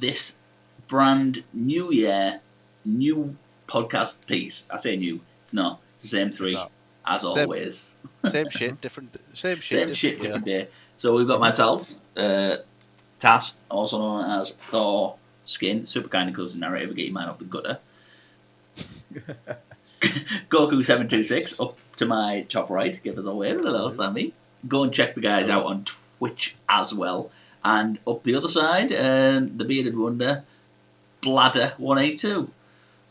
this brand new year, new podcast piece. I say new, it's not. It's the same three, as always. Same shit, different. Same shit, different day. So we've got myself, Tass, also known as Thor Skin, super kind of closing narrative, get your man up the gutter. Goku726 up to my top right, give us a wave, a little Sammy. Go and check the guys out on Twitch as well. And up the other side, the bearded wonder, Bladder182.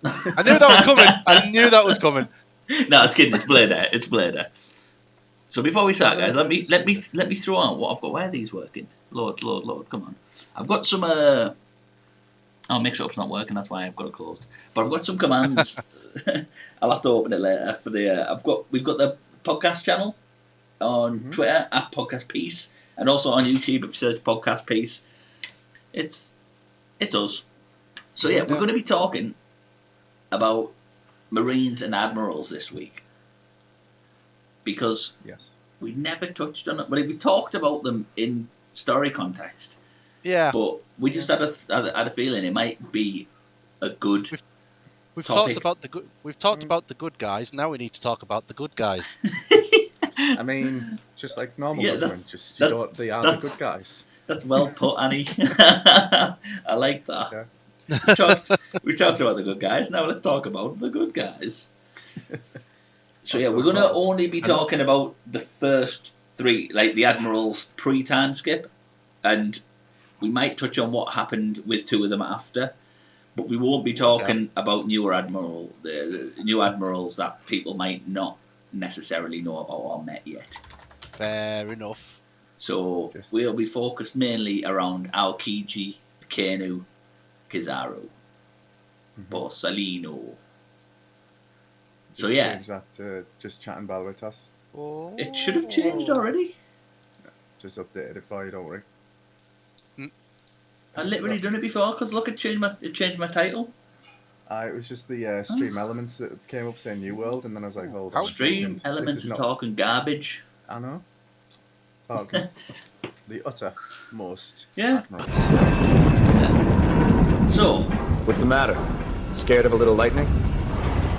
I knew that was coming. No, it's kidding. It's Blader. It's Blader. So before we start, guys, let me throw out what I've got. Why are these working? Lord, come on. I've got some. Oh, mix-up's not working. That's why I've got it closed. But I've got some commands. I'll have to open it later for the. We've got the podcast channel on Twitter at Podcast Piece, and also on YouTube if you search Podcast Piece. It's us. So yeah, we're going to be talking about Marines and Admirals this week because we never touched on it. But we talked about them in story context. Yeah, but we just had a feeling it might be a good. We've topic. talked about the good. We've talked about the good guys. Now we need to talk about the good guys. I mean, just like normal government, they are the good guys. That's well put, Annie. I like that. Yeah. We talked about the good guys. Now let's talk about the good guys. So yeah, we're going to only be talking about the first three, like the Admirals pre-time skip, and we might touch on what happened with two of them after, but we won't be talking about the new admirals that people might not necessarily know about or met yet. Fair enough. So we'll be focused mainly around Aokiji, Akainu, Kizaru, Borsalino. So yeah, that just chatting by the way, Tass. It should have changed already. Just updated it for you, don't worry. I literally done it before because look, it changed my title. It was just the Stream Elements that came up saying New World, and then I was like, hold on. Stream Elements is talking garbage. I know. Talking the uttermost. Yeah. So, what's the matter? Scared of a little lightning?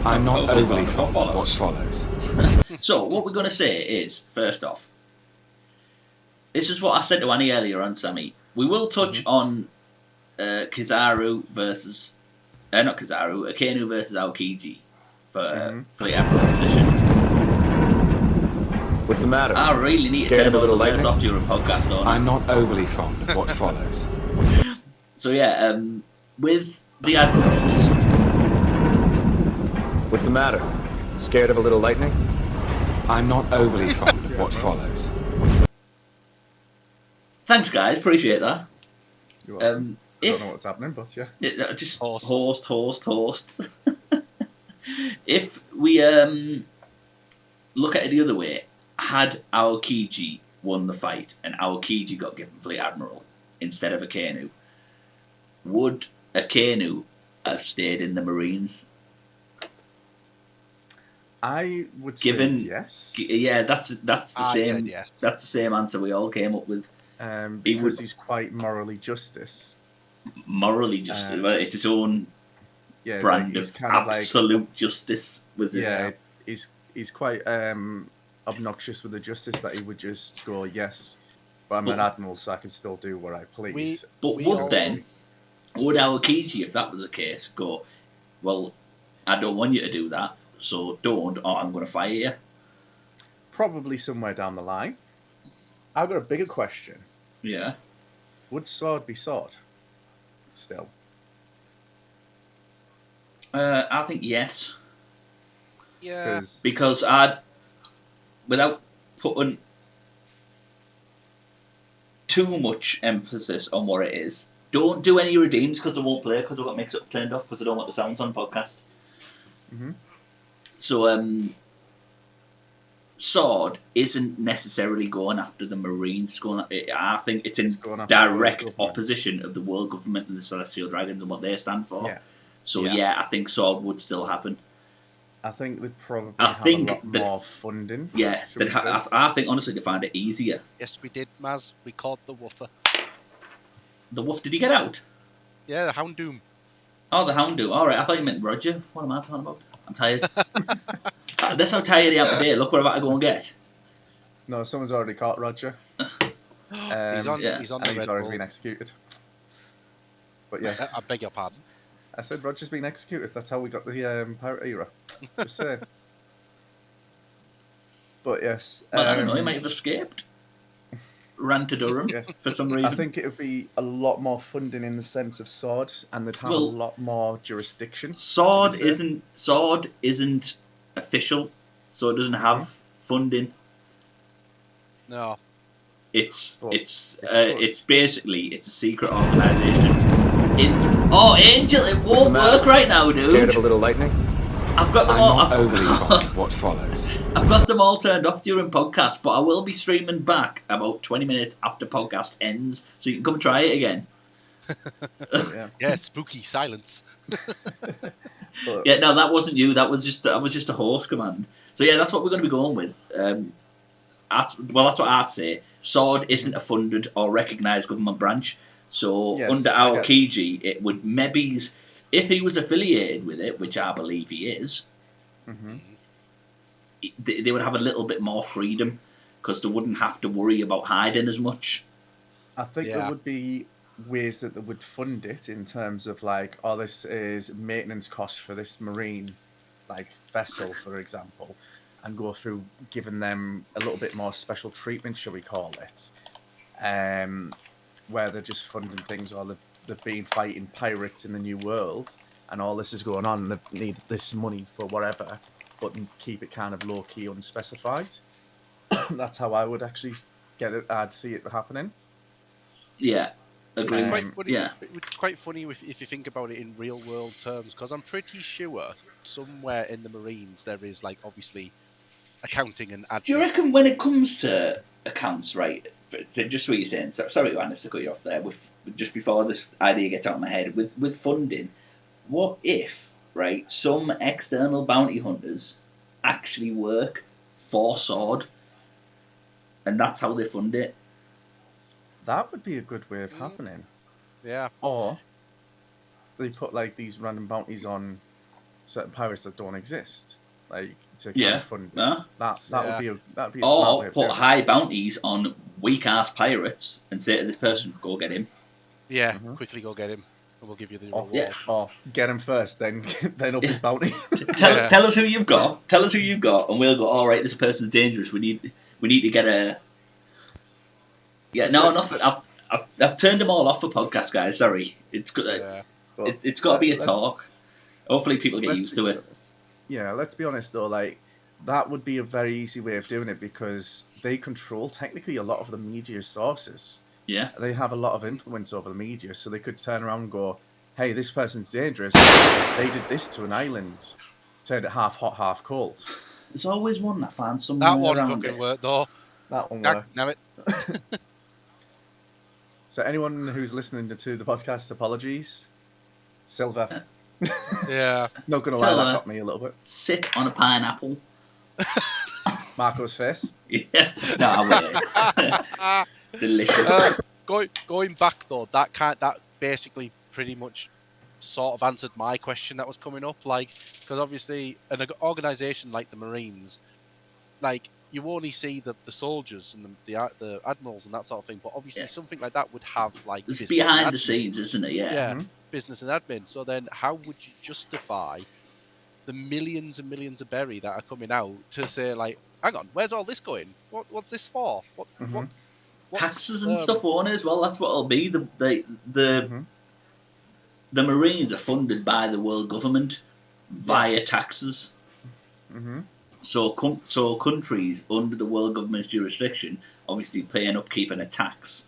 I'm not overly fond of what follows. So, what we're going to say is, first off, this is what I said to Annie earlier on, Sammy. We will touch on Kizaru versus... not Kizaru, Akainu versus Aokiji for the Admiral edition. What's the matter? I really need to turn those alerts off during podcast, don't I? I'm not overly fond of what follows. So yeah, with the Admirals... What's the matter? Scared of a little lightning? I'm not overly fond of what follows. Thanks, guys. Appreciate that. I don't know what's happening, but yeah. Just host. If we look at it the other way, had Aokiji won the fight and Aokiji got given Fleet Admiral instead of Akainu, would Akainu have stayed in the Marines? I would say yes. Yeah, that's the same. Yes. That's the same answer we all came up with. Because he's quite morally justice. Morally justice. Well, it's his own brand of absolute justice with his. Yeah, he's quite obnoxious with the justice that he would just go, yes, but I'm an admiral, so I can still do what I please. Would Aokiji, if that was the case, go, well, I don't want you to do that, so don't, or I'm going to fire you? Probably somewhere down the line. I've got a bigger question. Yeah. Would sword be sword? Still. I think yes. Yeah. Because without putting too much emphasis on what it is, don't do any redeems because they won't play because I've got mix-up turned off because I don't want the sounds on podcast. So, Sword isn't necessarily going after the Marines. I think it's in direct opposition of the world government and the Celestial Dragons and what they stand for. Yeah. So I think Sword would still happen. I think they'd probably have a lot more funding. Yeah, I think honestly they find it easier. Yes, we did, Maz. We caught the woofer. The woof, did he get out? Yeah, the Houndoom. Oh, the Houndoom. All right, I thought you meant Roger. What am I talking about? I'm tired. That's how tired I am today. Look what I'm about to go and get. No, someone's already caught Roger. He's on. yeah. He's on And the he's Red already Bull. been executed. But yes, I beg your pardon. I said Roger's been executed. That's how we got the pirate era. Just saying. But yes. Well, I don't know. He might have escaped. Ran to Durham Yes. for some I reason. think it would be a lot more funding in the sense of sword, and they'd have a Well, lot more jurisdiction. Sword should we say. isn't official, so it doesn't have funding. No. It's Well, it's basically it's a secret organisation. It's Angel, it What's the won't matter? work right now, Scared of dude. a little lightning? I've got them I'm all. not overly fond of what follows. I've got them all turned off during podcast, but I will be streaming back about 20 minutes after podcast ends, so you can come try it again. Yeah. Yeah, spooky silence. But, Yeah, no, that wasn't you. That was just a horse command. So yeah, that's what we're going to be going with. That's what I'd say. Sword isn't a funded or recognised government branch. So Yes, under I our get- Kiji, it would maybe, if he was affiliated with it, which I believe he is, mhm. they would have a little bit more freedom because they wouldn't have to worry about hiding as much. I think Yeah. there would be ways that they would fund it in terms of like, oh, this is maintenance costs for this marine, like vessel, for example, and go through giving them a little bit more special treatment, shall we call it, where they're just funding things, or they've been fighting pirates in the New World, and all this is going on, and they need this money for whatever, but keep it kind of low key, unspecified. That's how I would actually get it. I'd see it happening. Yeah, agree. It's quite funny. Yeah, It's quite funny if you think about it in real world terms, because I'm pretty sure somewhere in the Marines there is like obviously accounting and admin. do you reckon when it comes to accounts, right? Just what you're saying. Sorry, Johannes, to cut you off there. Just before this idea gets out of my head, with funding, what if, right, some external bounty hunters actually work for Sword, and that's how they fund it? That would be a good way of happening. Yeah. Or they put like these random bounties on certain pirates that don't exist, like to kind Yeah. of fund it. Yeah. That Yeah. would be a smart way Or of put doing it. high bounties on weak ass pirates and say to this person, "Go get him." Yeah. Mhm. Quickly go get him, and we'll give you the Or, reward. Yeah. or get him first, then up his bounty. Yeah. Tell us who you've got. Tell us who you've got, and we'll go. All right, this person's dangerous. We need to get a. Yeah, no, nothing. I've turned them all off for podcast, guys. Sorry, it's good. Yeah. But It's got to be a let's- talk. Hopefully, people get let's used be to it. honest. Yeah, let's be honest though. Like that would be a very easy way of doing it because they control technically a lot of the media sources. Yeah, They have a lot of influence over the media, so they could turn around and go, "Hey, this person's dangerous. They did this to an island, turned it half hot, half cold." there's always one I find somewhere That one around fucking it. worked though. That one God worked. damn it. So anyone who's listening to the podcast, apologies. Silver. Yeah. Not gonna lie, Silver. that got me a little bit. Sit on a pineapple. Marco's face. Yeah, no, wait. Delicious. Going back though, that basically pretty much sort of answered my question that was coming up. Like, because obviously an organisation like the Marines, like you only see the soldiers and the admirals and that sort of thing, but obviously Yeah. something like that would have like It's business and behind the admin. scenes, isn't it? Yeah. Yeah, Mhm. business and admin. So then, how would you justify the millions and millions of berry that are coming out to say like, hang on, where's all this going? What's this for? Mhm. What's, Taxes and stuff on it as well. That's what it'll be. The Mhm. Marines are funded by the world government via taxes. Mhm. So countries under the world government's jurisdiction obviously pay an upkeep and a tax.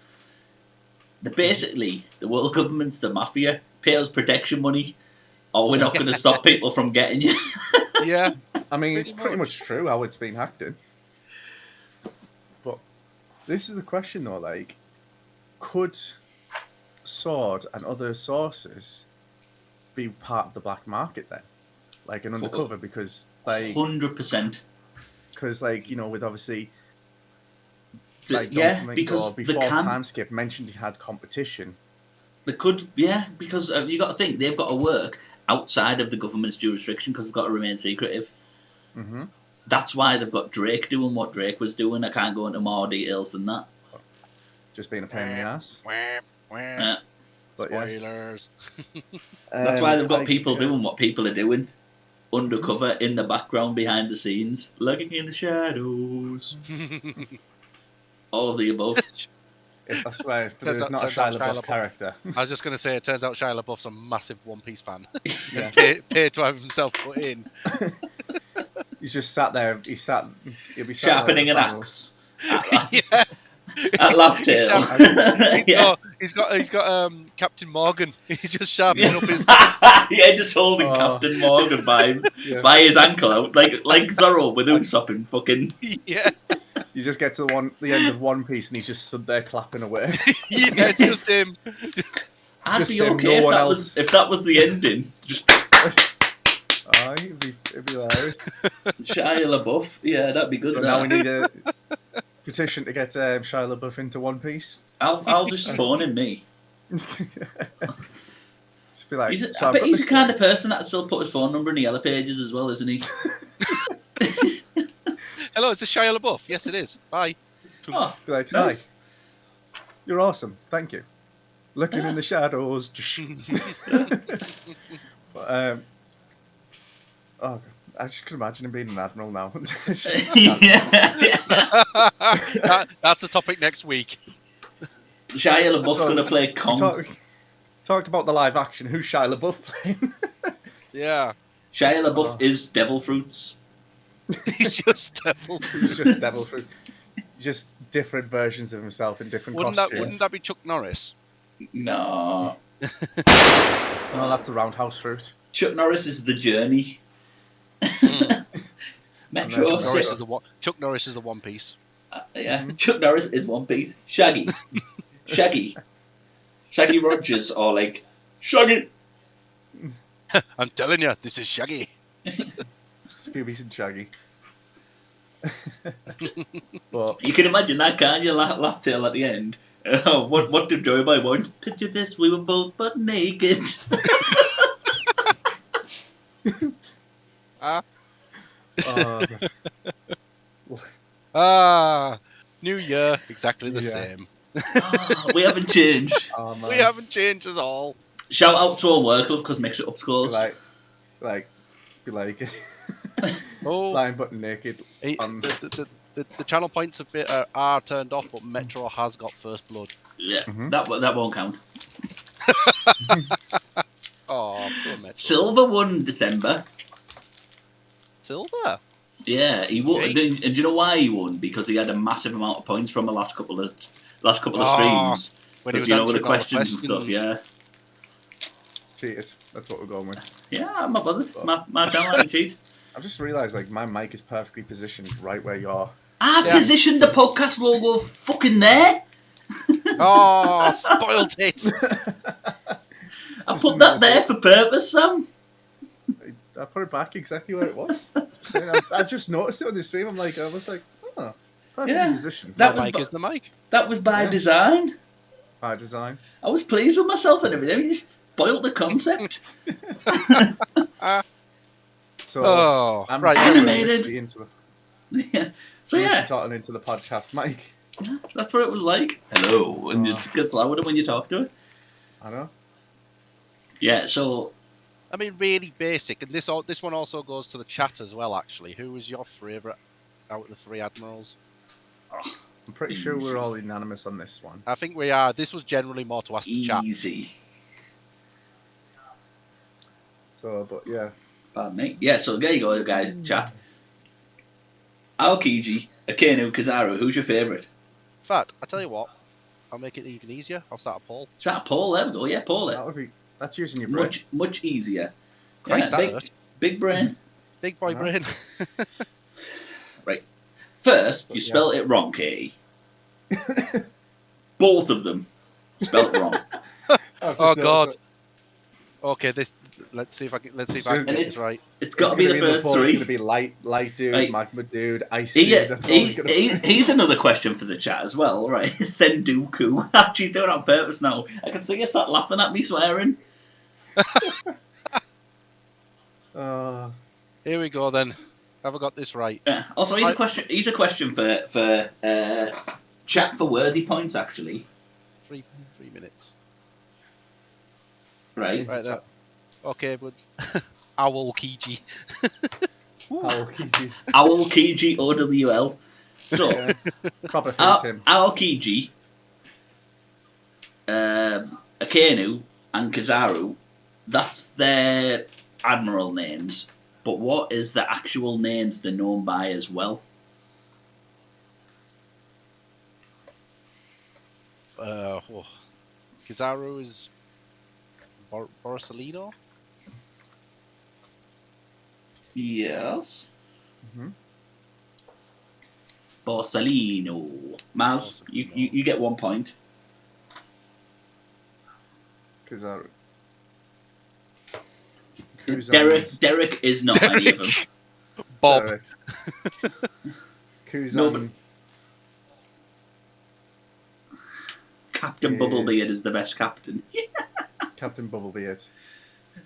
Basically, the world government's the mafia. Pay us protection money, or we're not going to stop people from getting you. Yeah, I mean, Pretty it's pretty much true how it's been acted. But this is the question, though. Like, could Sword and other sources be part of the black market then, like an undercover? Because, like, 100%. like you know, with obviously, like, Yeah, Don because Flamingo, the before camp. Timeskip mentioned he had competition. They could, yeah, because you got to think they've got to work outside of the government's jurisdiction because they've got to remain secretive. Mm-hmm. That's why they've got Drake doing what Drake was doing. I can't go into more details than that. Just being a pain in the ass. Yeah. But yes. Spoilers. That's why they've got people guess. doing what people are doing. Undercover, in the background, behind the scenes, lurking in the shadows. All of the above. If that's right, but Turns there's out- not a turns out Shia Shia LaBeouf LaBeouf. character. I was just going to say, it turns out Shia LaBeouf's a massive One Piece fan. Yeah. Pay to have himself put in. He's just sat there. He'll be sat Sharpening there an at the axe. Yeah. At Laughtail. No, he's got Captain Morgan. He's just sharpening up his. Yeah, just holding Oh. Captain Morgan by Yeah. by his ankle out, like Zorro with Usopp in fucking. Yeah, You just get to the end of One Piece, and he's just stood there clapping away. yeah, it's just him. I'd Just be him, okay no one if that was the ending. Just Aye, it'd be hilarious. Shia LaBeouf. Yeah, that'd be good. So now we need a petition to get Shia LaBeouf into One Piece. I'll just phone him, me. Just be like, He's so I I've bet got he's this the kind of person that'd still put his phone number in the yellow pages as well, isn't he? Hello, is this Shia LaBeouf? Yes, it is. Bye. Oh, Be like, hi, nice. you're awesome, thank you. Looking in the shadows. But, oh, I just can imagine him being an admiral now. That's the topic next week. Shia LaBeouf's So, going to play Kong. Talked about the live action. Who's Shia LaBeouf playing? Yeah, Shia LaBeouf Oh. is Devil Fruits. he's just devil. He's just devil fruit. Just different versions of himself in different costumes. Wouldn't that be Chuck Norris? No. No, that's the roundhouse fruit. Chuck Norris is the journey. Metro Chuck Norris City. is Chuck Norris is the One Piece. Yeah, Chuck Norris is One Piece. Shaggy. Shaggy Rogers, or like Shaggy. I'm telling you, this is Shaggy. Scooby and Shaggy. But You can imagine that, can't you? Laugh tail at the end. What did Joey Boy want? Picture this: we were both butt naked. New year, exactly the Yeah. same. We haven't changed. oh, man. We haven't changed at all. Shout out to our work club because Mix It Up Be scores. like, Oh, lying button naked. the channel points a bit are turned off, but Metro has got first blood. Yeah, Mhm. that won't count. Oh, poor Metro. Silver won December. Silver. Yeah, he won. Okay. And do you know why he won? Because he had a massive amount of points from the last couple of Oh, streams. When he was Because, with the answering all the questions and stuff. Yeah, Cheated. That's what we're going with. yeah, I'm not bothered. My channel, I can cheat. I've just realised, like, my mic is perfectly positioned right where you are. I Yeah. positioned the podcast logo fucking there. Oh, spoiled it. I Just put that noticed there it. for purpose, Sam. I put it back exactly where it was. I just noticed it on the stream. I was like, oh, perfectly Yeah. positioned. That The was mic is the mic. That was by Yeah. design. By design. I was pleased with myself and everything. We just spoiled the concept. So Oh, I'm right. Animated. Into Yeah. So yeah, talking into the podcast mic. that's what it was like. Hello, and it gets louder when you talk to it. I know. Yeah. So I mean, really basic, and this one also goes to the chat as well. Actually, who was your favourite out of the three admirals? I'm pretty sure we're all unanimous on this one. I think we are. This was generally more to ask the chat. easy. So, but yeah. Pardon me. Yeah. So there you go, guys. Chat. Aokiji, Akenu, Kizaru. Who's your favourite? In fact, I tell you what, I'll make it even easier. I'll start a poll. Is that Paul? There we go. Yeah, Paul. That's using your brain. Much easier. Christ, Yeah, that hurt. big brain. Big boy brain. Right. First, you Yeah. spelled it wrong, Katie. Both of them spelled wrong. I've just Oh noticed God. it. Okay, this Let's see if I can get And this right. it's got to be the first It's three. going to be light dude, Right. magma dude, ice dude. That's all He's, it's going to he's another question for the chat as well, right? Sendoku. Actually doing it on purpose now. I can see you start laughing at me swearing. Here we go then. Have I got this right? Yeah. Also, he's a question. He's a question for chat for worthy points. Actually, 3 minutes. right. Right there. Okay, but Owl Kiji. Aokiji. Owl Kiji OWL. So, Proper hate him. Owl Kiji, Akainu, and Kizaru. That's their admiral names. But what is the actual names they're known by as well? Kizaru is Borsalino? Yes. Mm-hmm. Borsalino. Miles, you get 1 point. Kizaru. Derek is not any of them. Bob. Kuzan. No, but Captain Bubblebeard is the best captain. Captain Bubblebeard.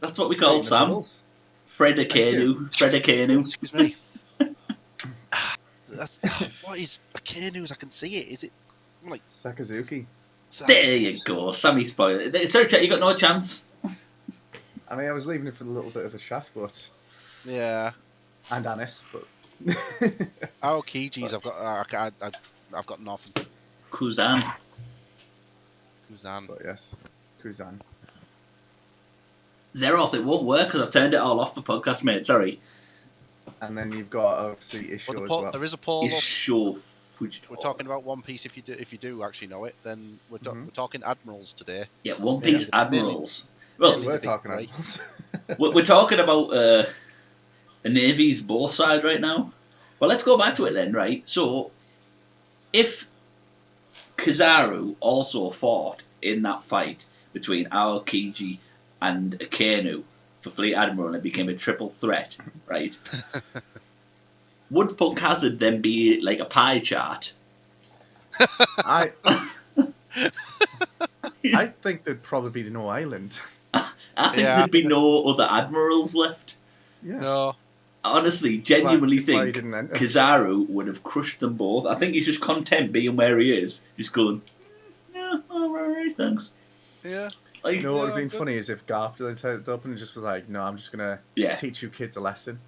That's what we call Sam. Fred Akainu. Fred Akainu. Excuse me. That's what is Akanu's? I can see it. Is it like Sakazuki. There you go. Sammy spoiled it. Sorry, chat, you got no chance. I mean, I was leaving it for a little bit of a chat, but... Yeah. And Anis, but... Aokiji's, I've got nothing. Kuzan. But yes, Kuzan. Zeroth, it won't work because I've turned it all off for podcast, mate. Sorry. And then you've got, obviously, Isho as well. There is a poll up. Isho. We're talking about One Piece. If you do actually know it, then we're talking admirals today. Yeah, One Piece admirals. Well, we're talking admirals. we're talking about the navies both sides right now. Well, let's go back to it then, right? So, if Kizaru also fought in that fight between Aokiji and Akainu for Fleet Admiral and it became a triple threat, right? Would Punk Hazard then be like a pie chart? I think there'd probably be no island. I think there'd be no other admirals left. Yeah. No. Honestly, genuinely That's why he think didn't enter. Kizaru would have crushed them both. I think he's just content being where he is. Just going, yeah, alright, thanks. Yeah. Like, You know what would have been funny is if Garp then turned up and just was like, no, I'm just going to teach you kids a lesson.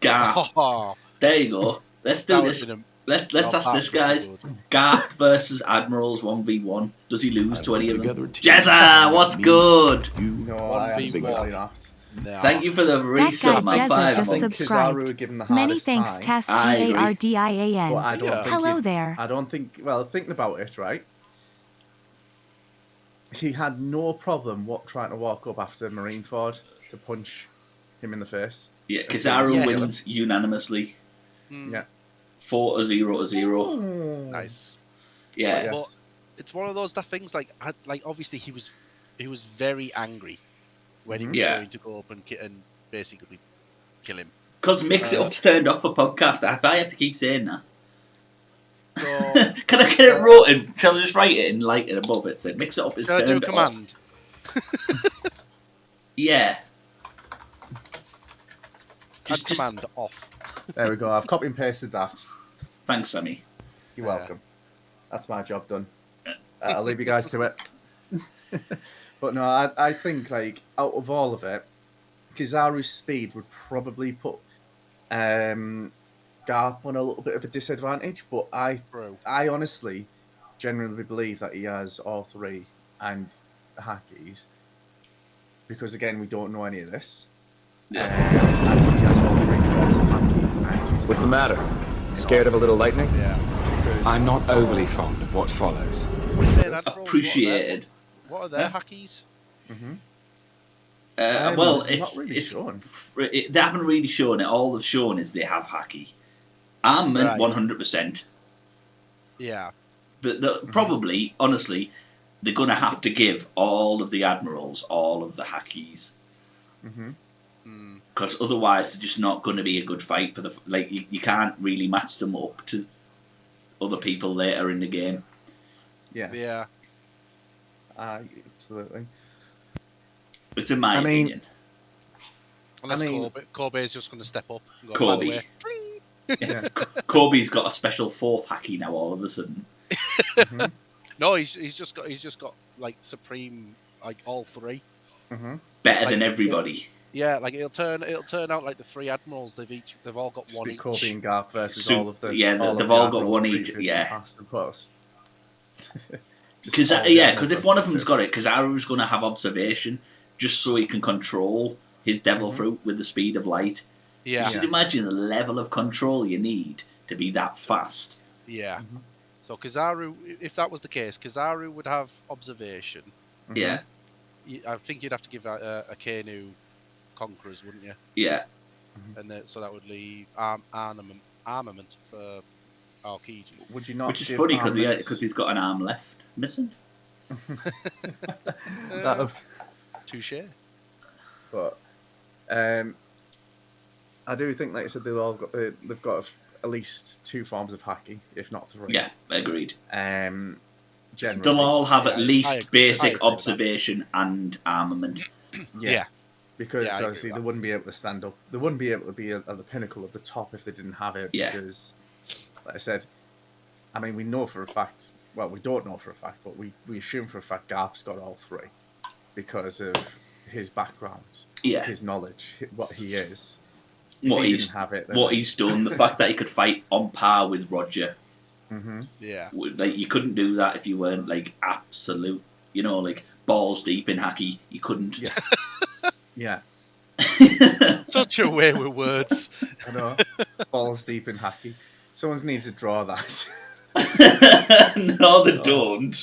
Garp. Oh, There you go. Let's do this. Let's ask this, guys. Garp versus Admirals 1v1. Does he lose to any of them? Jezza, what's good? No, I 1v1. absolutely not. no. Thank you for the resub, man. Jezza 5 just I think months. subscribed. Kizaru would give him the Many hardest thanks, time. Task I agree. But TARDIAN. I don't think Hello there. I don't think. Well, thinking about it, right? He had no problem trying to walk up after Marineford to punch him in the face. Yeah, Kizaru Yeah. wins unanimously. Yeah. 4-0-0. Nice. Yeah. Yes. But it's one of those things. Like obviously he was very angry when he was Yeah. going to go up and basically kill him. Because Mix It Up's turned off for podcast. If I have to keep saying that. So Can I get it wrote in? Shall I just write it in lighting above it? So Mix It Up is can I turned do a off. command? Yeah. Add command off. There we go. I've copy and pasted that. Thanks, Sammy. You're welcome. That's my job done. I'll leave you guys to it. But no, I think like out of all of it, Kizaru's speed would probably put Garth on a little bit of a disadvantage. But I honestly, genuinely believe that he has all three and hackies. Because again, we don't know any of this. Yeah. I think he has all three forms of hacking. And he's What's the matter? Scared of a little lightning? Yeah. because I'm not overly fond of what follows. Appreciated. What are their hackies? Well, it's not really it's shown. they haven't really shown it. All they've shown is they have hacky. Armament, Right. 100%. Yeah. Probably, honestly, they're going to have to give all of the admirals all of the hackies. Mm-hmm. Because otherwise, they're just not going to be a good fight for the you can't really match them up to other people later in the game. Yeah. Absolutely. It's in my opinion. Unless Corby's just going to step up and go, Corby. by the way. Yeah. Corby's got a special fourth hacky now. All of a sudden. Mm-hmm. No, he's just got like supreme, like all three. Mm-hmm. Better Like, than everybody. Yeah, like it'll turn out like the three admirals. They've all got one each. Corby and Garp versus So, all of the yeah, all they've of the all got admirals one each. previous Yeah. and past and post. Because if one of them's got it, Kizaru's going to have observation just so he can control his devil fruit with the speed of light. Yeah. You should imagine the level of control you need to be that fast. Yeah. Mm-hmm. So Kizaru, if that was the case, Kizaru would have observation. Mm-hmm. Yeah. I think you'd have to give a Kenu Conquerors, wouldn't you? Yeah. And so that would leave armament for Aokiji. Would you not? Which is give funny armaments- because he's got an arm left missing. Touche. But I do think, like I said, they've got at least two forms of haki, if not three. Yeah, agreed. Generally, They'll all have at least I basic agree with observation and armament. Yeah. Because Yeah, I agree obviously with they that. wouldn't be able to stand up. They wouldn't be able to be at the pinnacle of the top if they didn't have it. Yeah. Because, like I said, I mean, we know for a fact. Well, we don't know for a fact, but we assume for a fact Garp's got all three because of his background, Yeah. his knowledge, what he is. What he he's didn't have it, then- what he's done, the fact that he could fight on par with Roger. Mm-hmm. Yeah. Like you couldn't do that if you weren't like absolute, like balls deep in hacky. You couldn't. Yeah. Yeah. Such a way with words. I know. Balls deep in hacky. Someone needs to draw that. No, they don't.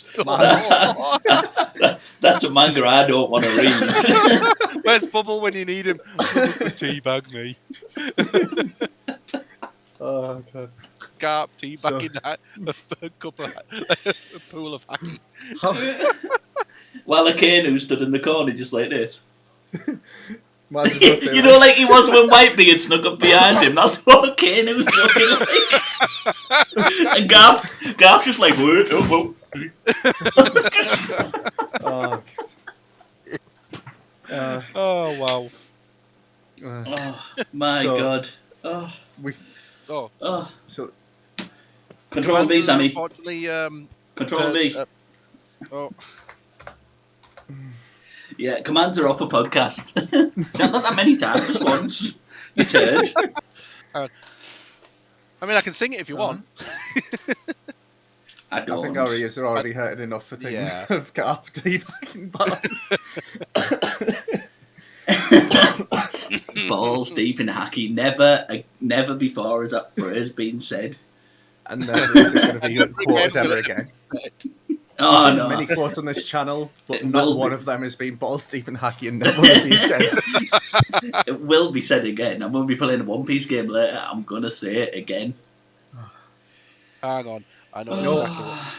That's a manga I don't want to read. Where's Bubble when you need him? Teabag me. Oh god. Garp teabagging a cup of a pool of hacky. While a Kano stood in the corner just like this. You Like he was when Whitebeard snuck up behind him. That's what Kano's looking like. And Garp's just like, whoa. Oh, Oh wow. Oh my god. Oh. So control B, Sammy. Unfortunately, Control B. Oh. Yeah, commands are off a podcast. Not that many times, just once. You turd. I mean, I can sing it if you want. I don't. I think our ears are already hurting enough for thinking of Garp teabagging balls deep in hacky. Never before has that phrase been said. And never is it going to be quoted ever again. Oh no! Many quotes on this channel, but It not will one be. of them has been balls deep in hacky, and never will be said. It will be said again. I'm going to be playing a One Piece game later. I'm going to say it again. Hang on, I know exactly what.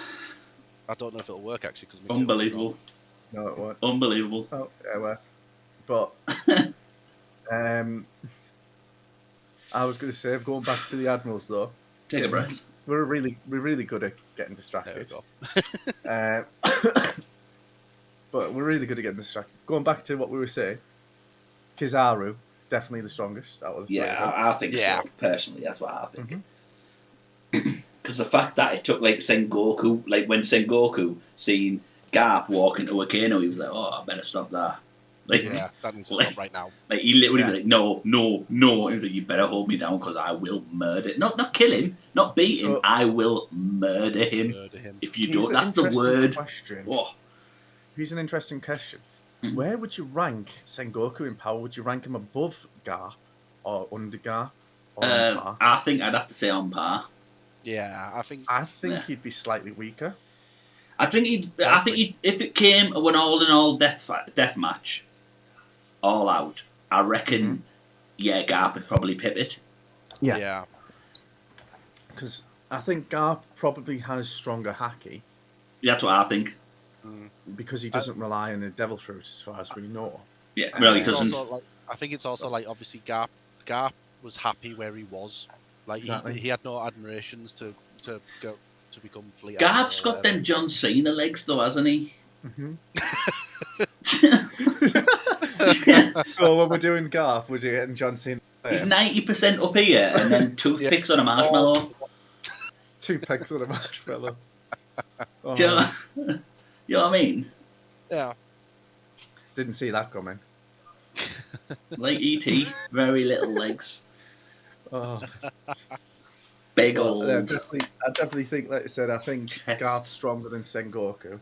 I don't know if it'll work actually because Unbelievable. No, it won't. Unbelievable. Oh, yeah, well, but I was going to say, going back to the admirals though. Take a breath. We're really good at getting distracted. There we go. But we're really good at getting distracted. Going back to what we were saying, Kizaru definitely the strongest out of the three. Yeah, I think Yeah. so. Personally, that's what I think. Because the fact that it took like Sengoku, like when Sengoku seen Garp walk into a Kano, he was like, "Oh, I better stop that." Like, Yeah, that needs to stop right now. Like he literally was like, "No." He was like, "You better hold me down because I will murder. Not kill him, not beat him. I will murder him. If you don't." That's the word. Oh. Here's an interesting question. Where would you rank Sengoku in power? Would you rank him above Garp or under Garp? Or on par? I think I'd have to say on par. Yeah, I think he'd be slightly weaker. I think he'd if it came an all-in-all death match, all out, I reckon, Garp would probably pip it. Yeah. Because I think Garp probably has stronger haki. That's what I think. Because he doesn't rely on the devil fruit as far as we know. Yeah, no, he It's doesn't. also, like, I think it's also like obviously Garp was happy where he was. Like Exactly. he had no admirations to go to become fleet. Garp's admiral or got them whatever. John Cena legs though, hasn't he? Mhm. So when we're doing Garth, we're getting John Cena. He's 90% up here, and then toothpicks on a marshmallow. 2 pigs on a marshmallow. Oh, Do you know, you know what I mean? Yeah. didn't see that coming. Like E.T., very little legs, Oh, big but, old. I definitely think, like I said, I think Chest. Garth's stronger than Sengoku.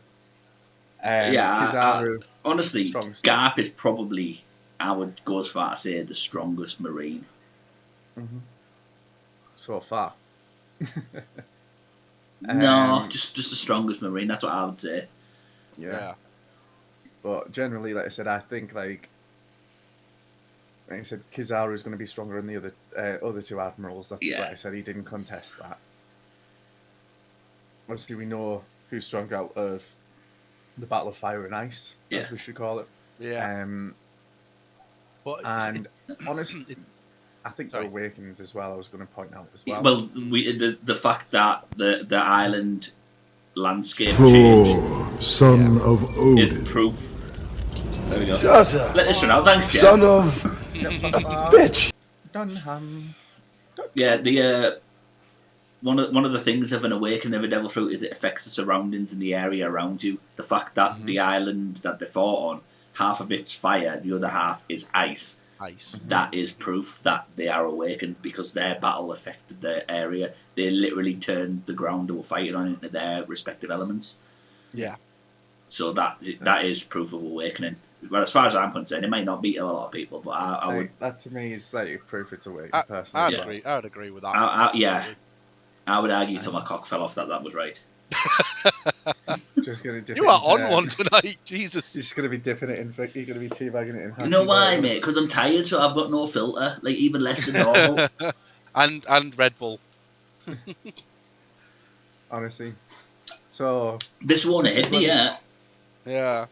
Yeah, Kizaru, honestly, strongest. Garp is probably, I would go as far to say, the strongest Marine. So far. No, just the strongest Marine. That's what I would say. Yeah. But generally, like I said, I think like I said, Kizaru is going to be stronger than the other 2 admirals. That's Yeah. like I said, he didn't contest that. Obviously, we know who's stronger out of the Battle of Fire and Ice, Yeah. as we should call it. Yeah. But And honestly, I think Sorry. they're awakened as well. I was going to point out as well. Well, the fact that the island landscape changed Son of is Odin. proof. There we go. Shut up. Let this one out. Thanks, Jeff. Son of bitch. Dunham. Yeah, the one of the things of an awakening of a devil fruit is it affects the surroundings in the area around you. The fact that the island that they fought on, half of it's fire, the other half is ice. ice. That is proof that they are awakened because their battle affected their area. They literally turned the ground they were fighting on into their respective elements. Yeah. So that is proof of awakening. Well, as far as I'm concerned, it might not beat a lot of people, but I would. That to me is like proof it's awakened. I, Personally, I'd as well. agree. I'd agree with that. Yeah, absolutely. I would argue till my cock fell off that was right. Just gonna dip You it are in, on one tonight, Jesus. You're just gonna be dipping it in. You're gonna be teabagging it in. You know Hachi why, water. mate? Because I'm tired, so I've got no filter, like even less than normal. and Red Bull. Honestly, so This won't This is hit me when- yet. Yeah.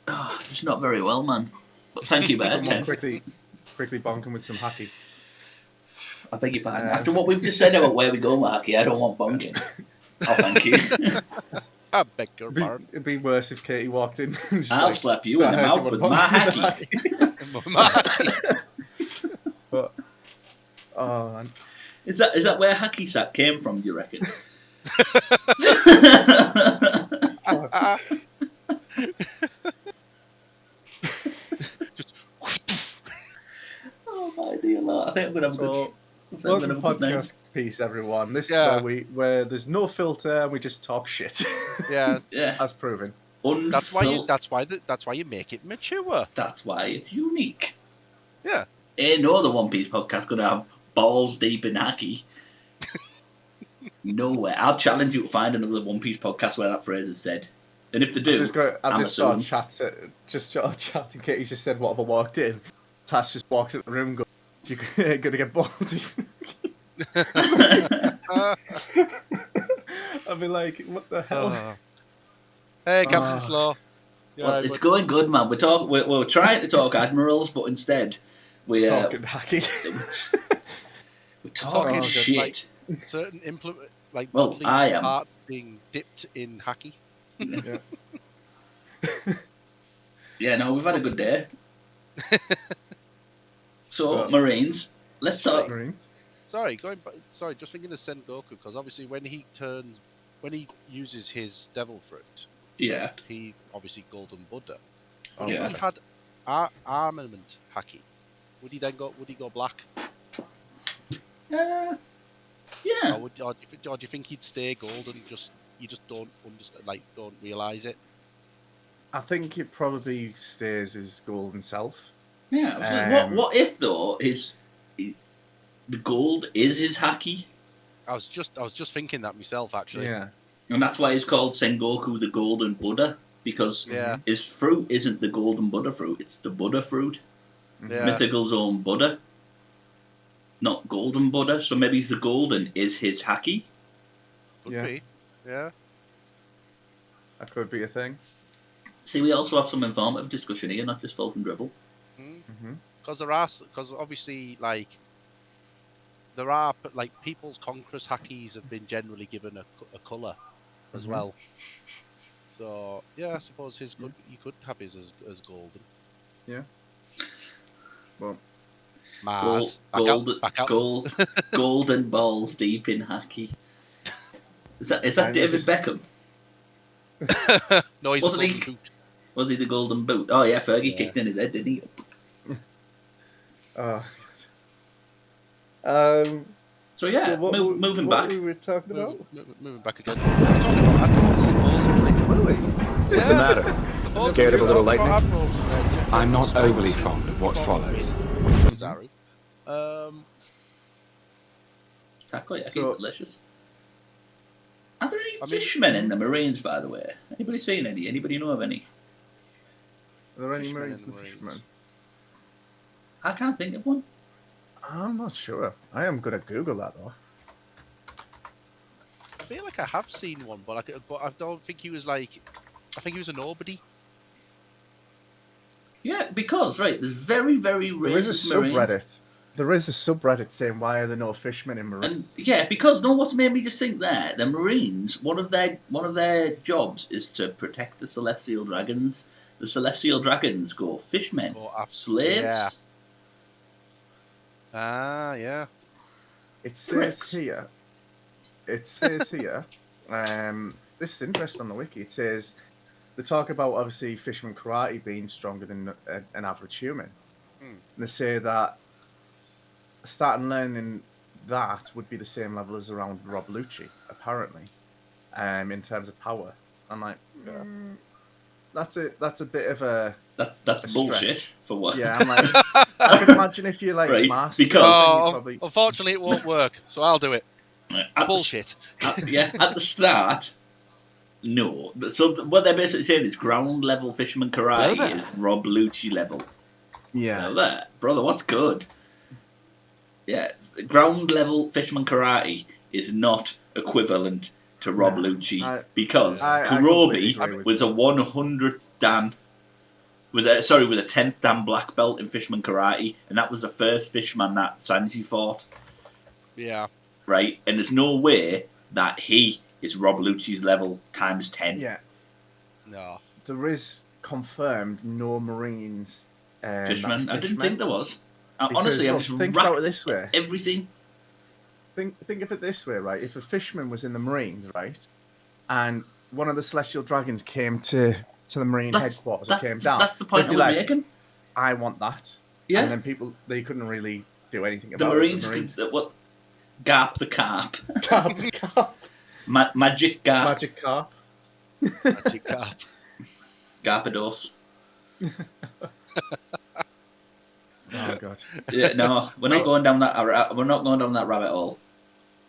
Oh, just not very well, man. But thank you, someone Bear. quickly bonking with some hacky. I beg your pardon. After what we've just said about where we go, Marky, I don't want bonking. Oh, thank you. I beg your pardon. It'd be worse if Katie walked in. and just I'll like, slap you "So in I the heard you mouth were with bonking my with hacky." But oh, man. Is that where hacky sack came from, do you reckon? Oh my dear Lord. I think I'm going to have a So, good... welcome to podcast piece, everyone. This Yeah. is where there's no filter and we just talk shit. Yeah. Yeah. As proven. That's why you make it mature. That's why it's unique. Yeah. Ain't no other One Piece podcast going to have balls deep in hacky. Nowhere. I'll challenge you to find another One Piece podcast where that phrase is said. And if they do, I've just assuming. started chatting. Katie's just said, "What have I walked in?" Tash just walks in the room and goes, "You're gonna get balls deep." I'll be like, "What the hell?" Hey, Captain Slaw. Well, Yeah, it's but- going good, man. We're trying to talk admirals, but instead we're Talking hacky. we're talking Oh, shit. certain implement like Well, bodily I am. parts being dipped in hacky. Yeah. Yeah, no, we've had a good day. So, So- Marines, let's talk. Marine. Sorry, just thinking of Sengoku, because obviously when he uses his devil fruit, Yeah, he obviously golden Buddha. Oh, Yeah. If he had armament haki, would he go black? yeah. Or do you think he'd stay golden? You just don't understand, like don't realize it. I think it probably stays his golden self. Yeah, absolutely. Um, What if though the gold is his haki, I was just thinking that myself actually. Yeah. and that's why he's called Sengoku the Golden Buddha, because Yeah. his fruit isn't the golden Buddha fruit; it's the Buddha fruit, Yeah. Mythical's own Buddha, not golden Buddha. So maybe the golden is his haki. Could Yeah. be. Yeah. That could be a thing. See, we also have some informative discussion here, not just filth and drivel. Because obviously like people's Conquerors hackies have been generally given a colour as well. So yeah, I suppose you could have his as golden. Yeah. Well, Mars, back out. Golden balls deep in hacky. Is that I David just- Beckham? No, he's Wasn't a he? golden boot. Was he the golden boot? Oh yeah, Fergie Yeah. kicked in his head, didn't he? oh. So yeah, So moving what back. we were talking about? Moving back again. We're talking about admirals, supposedly. Really? What's the matter? Supposedly Scared of a we're little talking about lightning? admirals and their I'm not skills overly fond of what follows. Kizaru. Takoyaki is So- delicious. Are there any I mean- fishmen in the Marines, by the way? Anybody seen any? Anybody know of any? Are there any Fishermen Marines in and the Marines. fishermen? I can't think of one. I'm not sure. I am gonna Google that though. I feel like I have seen one, but I don't think he was like. I think he was a nobody. Yeah, because right, there's very, very There is a racist Marines. subreddit. There is a subreddit saying why are there no fishermen in Marines? And yeah, because no, what's made me just think there, the Marines, one of their jobs is to protect the celestial dragons. The celestial dragons go fishmen, slaves. Yeah. Ah, yeah. It says Pricks. here. It says here. This is interesting on the wiki. It says they talk about obviously fisherman karate being stronger than an average human. And they say that starting learning that would be the same level as around Rob Lucci, apparently, in terms of power. I'm like, that's a bit of a That's a bullshit stretch. for what? Yeah. I'm like, I can imagine if you like Right, master because- something, you Oh, probably unfortunately, it won't work. So I'll do it. At Bullshit. At the start, no. So what they're basically saying is ground level fisherman karate Brother. is Rob Lucci level. yeah. Now that, brother, what's good? Yeah, ground level fisherman karate is not equivalent to Rob No, Lucci because I completely Kurobi agree with was a 100th dan. With a 10th dan black belt in fisherman karate, and that was the first fisherman that Sanji fought. Yeah. Right, and there's no way that he is Rob Lucci's level times 10. Yeah. No. There is confirmed no Marines. Fisherman. I didn't fishermen. think there was. Because, Honestly, I look, just think about it racked this way. everything. Think of it this way, right? If a fisherman was in the Marines, right, and one of the Celestial Dragons came to the Marine headquarters or came down, That's the point I they'd be was like, making. I want that. Yeah. And then they couldn't really do anything The about Marines, it. what? Garp the carp. Carp. Magic Garp. Magic carp. Magic carp. Garpados. Oh god. Yeah, no, we're not going down that. We're not going down that rabbit hole.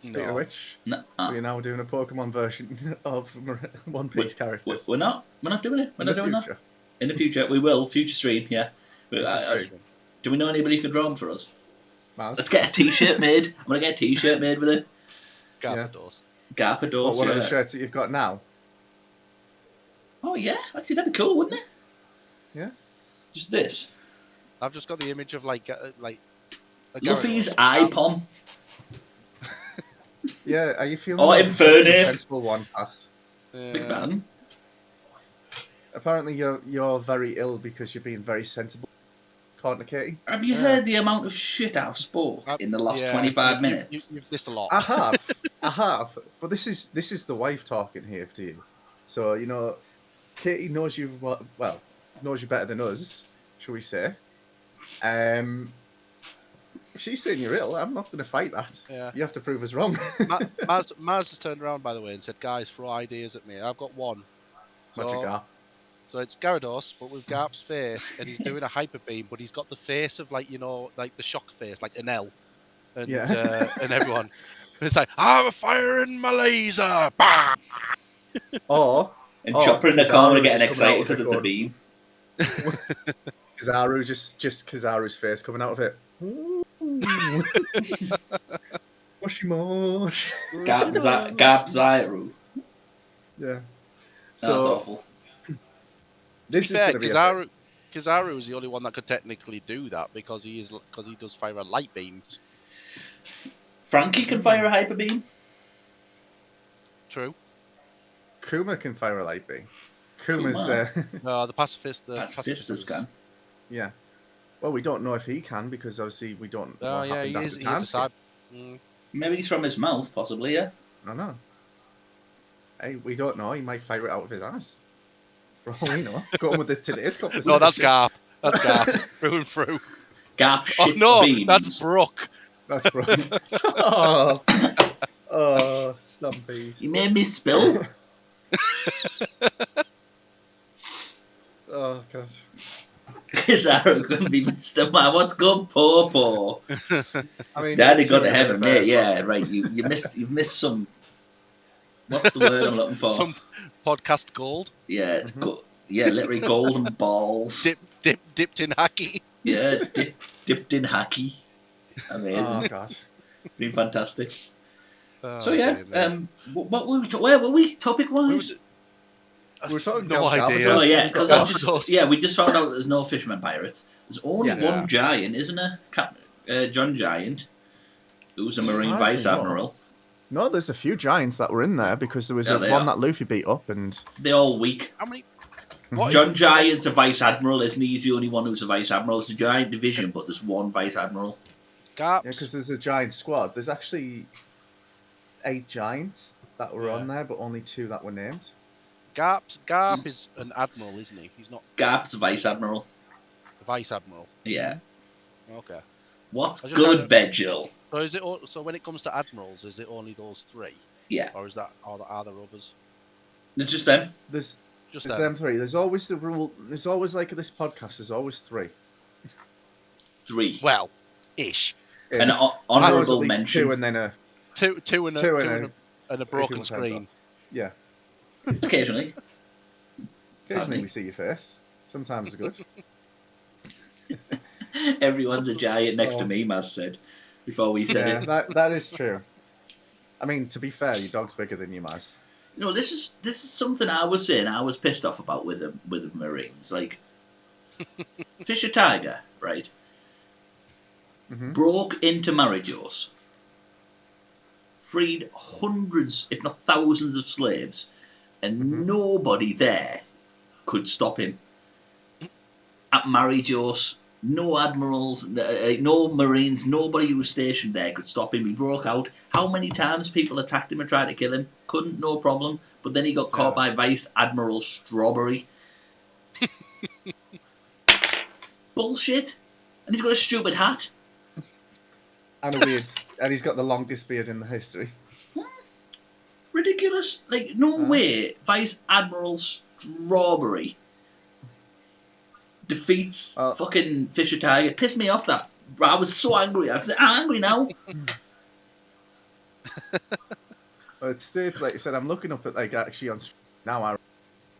Speaking of No. which, No, we're now doing a Pokemon version of One Piece characters. we're not. We're not doing it. We're in not the doing that. future. In the future, we will. Future stream, yeah. Future stream. Do we know anybody who could draw them for us? Maz? Let's get a T-shirt made. I'm gonna get a T-shirt made with it. Garbados. Garpados. What, one of the yeah. shirts that you've got now? Oh yeah, actually that'd be cool, wouldn't it? Yeah. Just this. I've just got the image of like a Luffy's Gyarados. eye-pom. Yeah, are you feeling Oh, like Infernape. a sensible one, Pass? Big man. Apparently you're very ill because you're being very sensible, according to Katie. Have you heard the amount of shit I've spoke in the last Yeah, 25 minutes? You've missed a lot. I have. But this is the wife talking here to you. So, you know, Katie knows you knows you better than us, shall we say. If she's saying you're ill, I'm not going to fight that. Yeah. You have to prove us wrong. Maz has turned around, by the way, and said, guys, throw ideas at me. I've got one. Magic Garp. So it's Gyarados, but with Garp's face, and he's doing a hyper beam, but he's got the face of, like, you know, like the shock face, like an L, and Yeah. and everyone. And it's like, I'm firing my laser! Bah! Or And Chopper in the corner getting excited because it's a a beam. Kizaru, just Kizaru's face coming out of it. Mushy mush. Garp Zyru. Yeah. That's awful. This To is be fair, going to be Kizaru, Kizaru is the only one that could technically do that because he does fire a light beams. Frankie can fire a hyper beam. True. Kuma can fire a light beam. Kuma's, The pacifist. Pacifistas can. yeah. Well, we don't know if he can because obviously we don't know Oh what yeah, happened he after is a time skip. cyber. Maybe he's from his mouth, possibly. Yeah. I know. Hey, we don't know. He might fire it out of his ass. For all we know. Going with this today's conversation. No, that's Garp. That's Garp. Through and through. Garp Oh shits no, beams. that's Brooke. That's brilliant. Oh, Stumpy. You made me spill. Oh, God. Kizaru couldn't be Mr. Man. What's good, Popo? I mean, Daddy got to to heaven, be fair, mate. Yeah, right. You've missed some. What's the word I'm looking for? Some podcast gold. Yeah, it's yeah, literally golden balls. Dipped in hacky. Yeah, dipped in hacky. Amazing. Oh, God. Been fantastic. Oh, So yeah, dear me. what were we? Where were we? Topic wise? We were talking No about idea. Oh yeah, because I Galapagos. just we just found out there's no fisherman pirates. There's only Yeah. one giant, isn't there? John Giant, who's a Marine Actually, Vice no. Admiral. No, there's a few giants that were in there because there was Yeah, they one are. that Luffy beat up and... They're all weak. How many? What John Giant's a Vice Admiral, isn't he? He's the only one who's a Vice Admiral. It's a giant division, but there's one Vice Admiral. Garps. Yeah, because there's a giant squad. There's actually 8 giants that were on there, but only 2 that were named. Garp is an admiral, isn't he? He's not Garp's a Vice Admiral. a vice admiral. Yeah. Okay. What's I just good, had Bedgill? So when it comes to admirals, is it only those 3, Yeah. or is that are there others? It's just them. Just There's them. them 3. There's always the rule. There's always, like this podcast, there's always 3. 3. Well, ish. Yeah. An There's always honourable at least mention. 2 and then a... Two and a broken hands screen. up. Yeah. Occasionally. Occasionally we see your face. Sometimes it's good. Everyone's a giant next to me, Maz said, before we said Yeah, it. that is true. I mean, to be fair, your dog's bigger than you, Maz. You know, this is something I was saying I was pissed off about with the Marines. Like, Fisher Tiger, right? Mhm. Broke into Marajos, freed hundreds, if not thousands, of slaves, and nobody there could stop him. At Marajos, no admirals, no Marines, nobody who was stationed there could stop him. He broke out. How many times people attacked him and tried to kill him? Couldn't, no problem. But then he got caught by Vice Admiral Strawberry. Bullshit. And he's got a stupid hat. And a weird... and he's got the longest beard in the history. Ridiculous. Like, no way Vice Admiral Strawberry defeats fucking Fisher Tiger. Pissed me off that. I was so angry. I'm angry now. Well, it states, like you said, I'm looking up at, like, actually on now,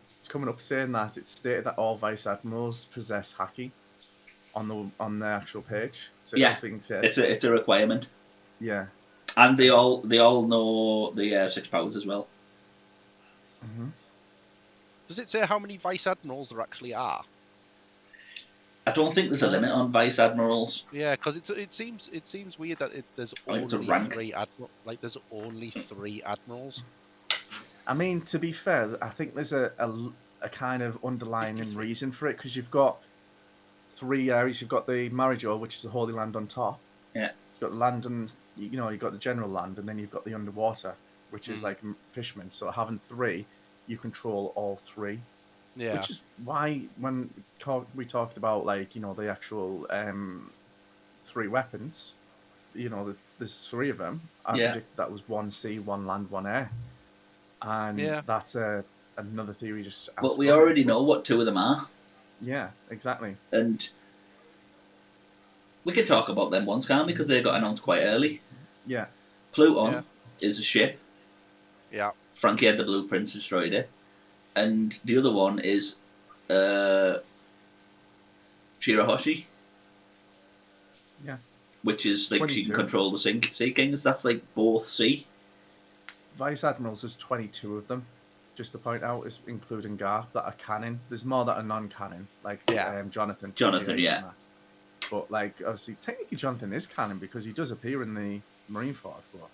it's coming up saying that it's stated that all Vice Admirals possess Haki on their actual page. So Yeah, it's being said. it's a requirement. Yeah. And they all know the 6 powers as well. Does it say how many vice admirals there actually are? I don't think there's a limit on Vice Admirals. Yeah, because it seems weird that there's I think it's a only rank. 3 admirals. Like there's only 3 admirals. I mean, to be fair, I think there's a kind of underlying reason for it, because you've got 3 areas. You've got the Marijo, which is the Holy Land on top. Yeah. You've got land and, you've got the general land, and then you've got the underwater, which is like fishermen. So having 3, you control all 3. Yeah. Which is why when we talked about, like, the actual 3 weapons, there's 3 of them. I predicted that was 1 sea, 1 land, 1 air. And that's another theory just... But we already know what 2 of them are. Yeah, exactly. And we could talk about them once, can't we? Because they got announced quite early. Yeah. Pluton is a ship. Yeah. Frankie had the blueprints, destroyed it. And the other one is Shirahoshi. Yeah. Which is like 22. she can control the Sea Kings. That's like both sea. Vice Admirals, there's 22 of them. just to point out, is including Garp, that are canon. There's more that are non-canon, like Jonathan. Jonathan, James, yeah. and that. But like, obviously, technically, Jonathan is canon because he does appear in the Marineford. But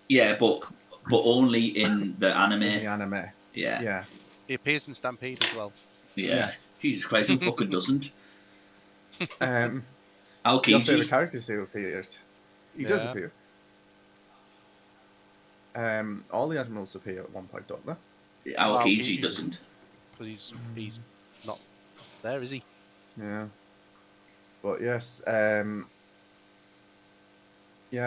Yeah, but only in the anime. in the anime, Yeah. He appears in Stampede as well. Yeah. Jesus Christ, who fucking doesn't? Your Aokiji. favorite characters who appeared. He does Yeah. appear. All the admirals appear at one point, don't they? Aokiji doesn't. Because he's not there, is he? Yeah. But yes, yeah,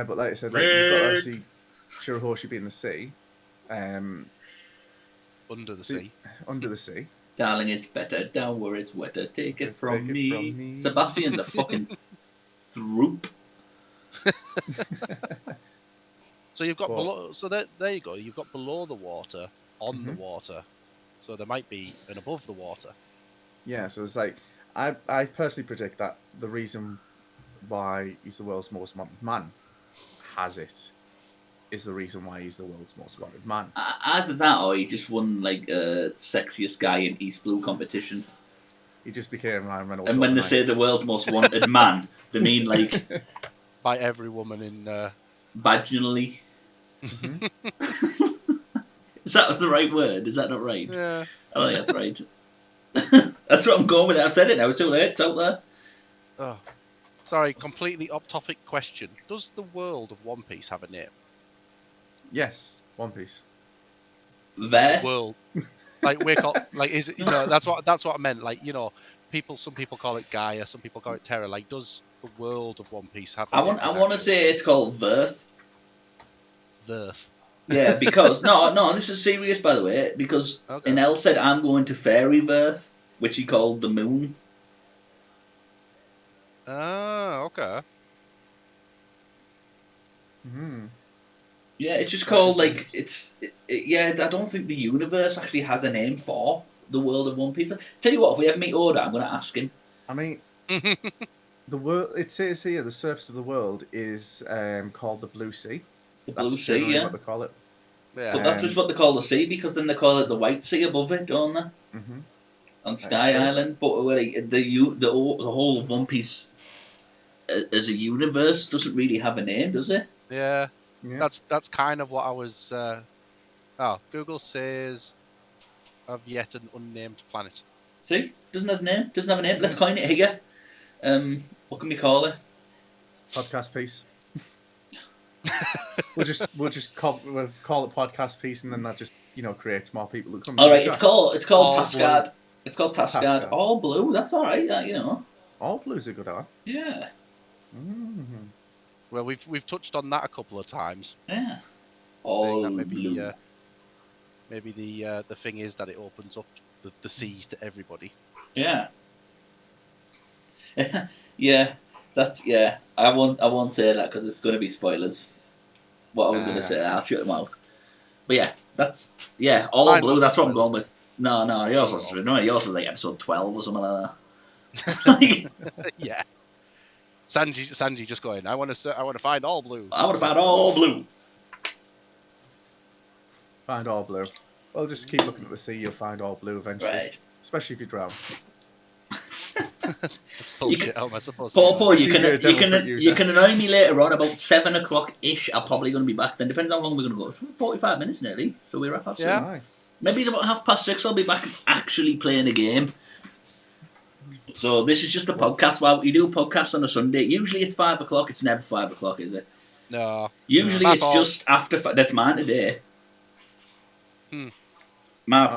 but like I said, like, you've got obviously Shirahoshi being the sea, Under the sea. under the sea. Darling, it's better down where it's wetter. Take it from Take it me. from me. Sebastian's a fucking throop. So you've got What? below. So there you go. You've got below the water, on the water. So there might be an above the water. Yeah, so it's like I personally predict that the reason why he's the world's most wanted man is the reason why he's the world's most wanted man. Either that or he just won like sexiest guy in East Blue competition. He just became Ryan Reynolds. And when they overnight. say the world's most wanted man, they mean like By every woman in. vaginally. Is that the right word? Is that not right? Yeah. I don't think that's right. That's what I'm going with. I've said it now. It's too late. It's out there. Oh, sorry. Completely off-topic question. Does the world of One Piece have a name? Yes, One Piece. There. World. Like we're called. Like is it? That's what I meant. Like some people call it Gaia. Some people call it Terra. Like does the world of One Piece have? I want to say it's called Verth. Verth. Yeah, because no, this is serious, by the way. Because Enel said I'm going to Fairy Verth, which he called the moon. Oh, okay. Yeah, it's just called like yeah. I don't think the universe actually has a name for the world of One Piece. Tell you what, if we ever meet Oda, I'm going to ask him. I mean, the world. It says here the surface of the world is called the Blue Sea. The That's Blue Sea, generally yeah. what they call it. Yeah. But that's just what they call the sea, because then they call it the White Sea above it, don't they? On Sky true. Island. But like, the whole of One Piece as a universe doesn't really have a name, does it? Yeah. Yeah. That's kind of what I was. Google says of yet an unnamed planet. See? Doesn't have a name. Doesn't have a name. Let's coin it here. What can we call it? Podcast piece. we'll call it podcast piece, and then that just creates more people who come. All right, it's called All Tascard. Blue. It's called Tascard. Tascard. All blue. That's all right. All blues are good, are. Yeah. Well, we've touched on that a couple of times. Yeah. Saying All that blue. maybe the thing is that it opens up the seas to everybody. Yeah. Yeah. I won't say that because it's going to be spoilers. What I was going to say, I'll shut them out. But yeah, all Mine blue. wasn't That's what I'm spoilers. going with. No, yours was like episode 12 or something like that. Yeah. Sanji just going. I want to find all blue. I would have found all blue. Find all blue. Well, just keep looking at the sea. You'll find all blue eventually. Right. Especially if you drown. It's bullshit. How am I supposed Paul, to? you can annoy me later on about 7 o'clock ish. I'm probably going to be back then. Depends how long we're going to go. It's 45 minutes nearly, so we wrap up soon. Yeah. Aye. Maybe it's about 6:30. I'll be back actually playing a game. So this is just a podcast. Well, you do a podcast on a Sunday. Usually it's 5 o'clock. It's never 5 o'clock, is it? No. Usually My it's fault. just after. That's mine today. I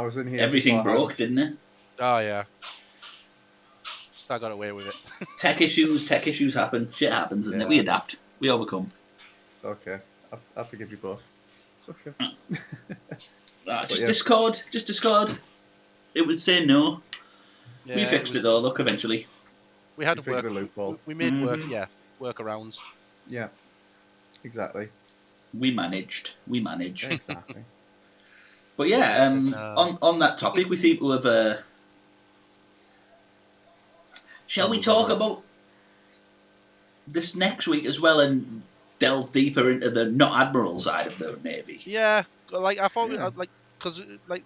was in here. Everything beforehand. broke, didn't it? Oh yeah. I got away with it. Tech issues happen. Shit happens, isn't it? Yeah. We adapt. We overcome. It's okay. I forgive you both. It's okay. Just yeah. Discord. It would say no. Yeah, We fixed it though. Look, eventually. We had We to work. figured a loophole. We made workarounds. Yeah. Exactly. We managed. Exactly. But yeah, Says no. on that topic, we seem to have. Shall we talk about this next week as well and delve deeper into the not admiral side of the Navy? Yeah, like I thought. Yeah. because like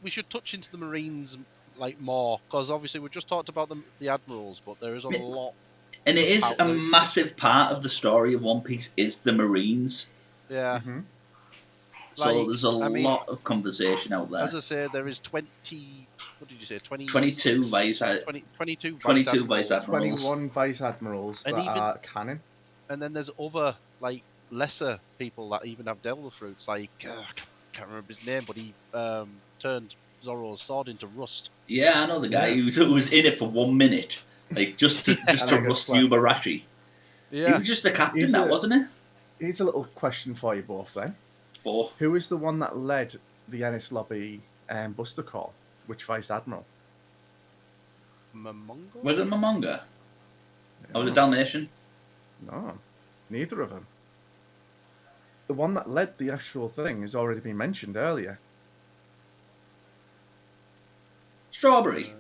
we should touch into the Marines like more, because obviously we just talked about the admirals, but there is a lot. And it is a Out there. massive part of the story of One Piece is the Marines. Yeah. Mm-hmm. So there's a lot of conversation out there. As I say, there is 20. What did you say? 22 vice 22 vice admirals. 21 vice admirals And that even- are canon. And then there's other like lesser people that even have devil fruits. Like I can't remember his name, but he turned Zoro's sword into rust. Yeah, I know the guy Yeah. who was in it for 1 minute, like just to And I got rust slapped. Yubarashi. He Yeah. was just the captain, He's that a- wasn't it? Here's a little question for you both then. For Who is the one that led the Ennis Lobby Buster Call? Which vice admiral? Momongo? was it Momonga? Or was it Dalmatian? No, neither of them. The one that led the actual thing has already been mentioned earlier. Strawberry.